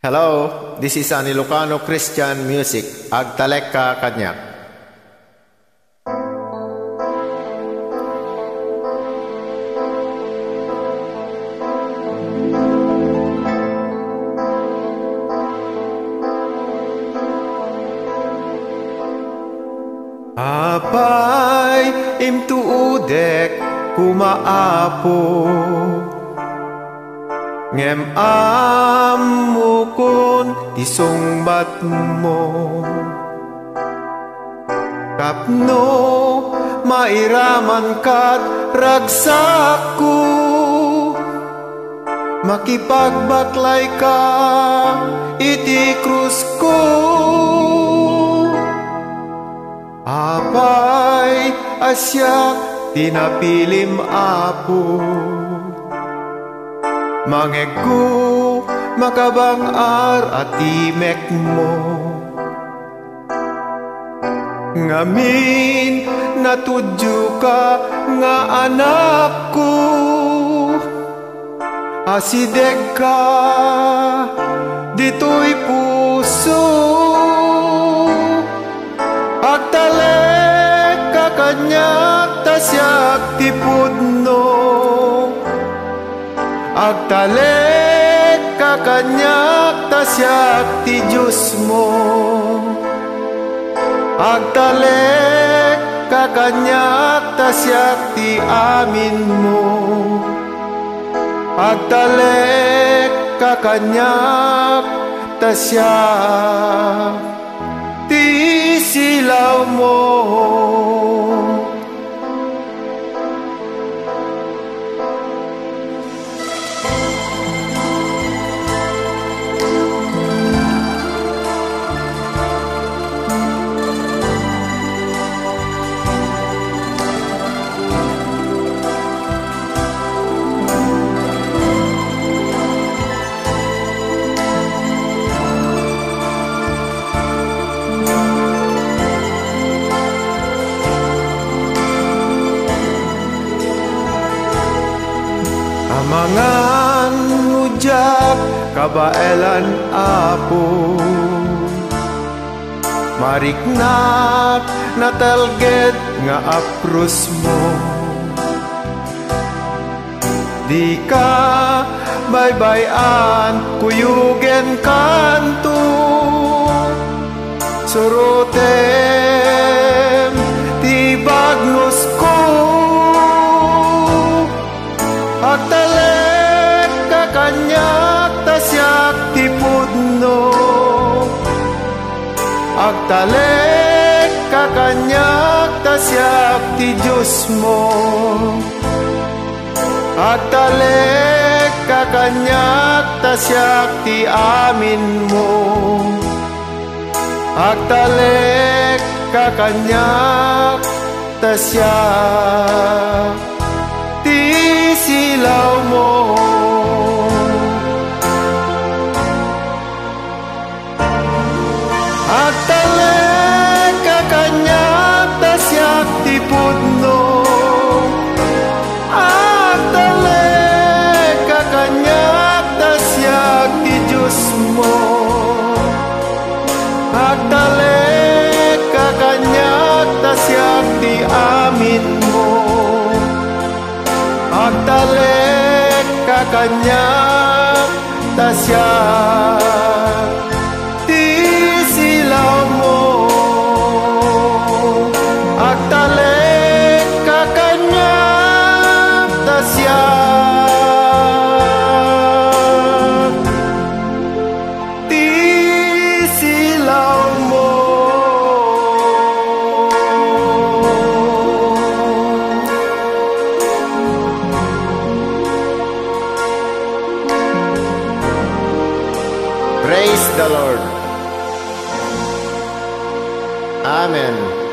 Hello, this is an Ilocano Christian music. Agtalek ka kanyak. Apay imtuudek kumaapo ngem amukon isungbat mo kapno mairaman kat ragsaku makipagbaklay ka iti krus ko apay asyak tinapilim apo mangegu makabangar at imek mo ngamin natudyo ka nga anak ko asideg ka dito'y puso agtalek ka kanyak tasyak tipudno agtalek ka kanyak tasyak ti Diyos mo agtalek ka kanyak tasyak ti amin mo agtalek ka kanyak tasyak ti silaw mo amangan mujak kabaelan apo mariknak natalged nga aprus mo di ka baybayan kuyugen kanto surutem ti bagnos ko agtalek ka kanyak tasyak tipudno agtalek ka kanyak tasyak ti Diyos mo agtalek ka kanyak tasyak ti amin mo agtalek ka kanyak tasyak ti silaw mo agtalek ka kanyak tasyak ti pudno agtalek ka kanyak tasyak ti Diyos mo agtalek ka kanyak tasyak ti amin mo agtalek ka kanyak tasyak ti silaw mo agtalek ka kanyak tasyak ti silaw mo. Praise the Lord. Amen.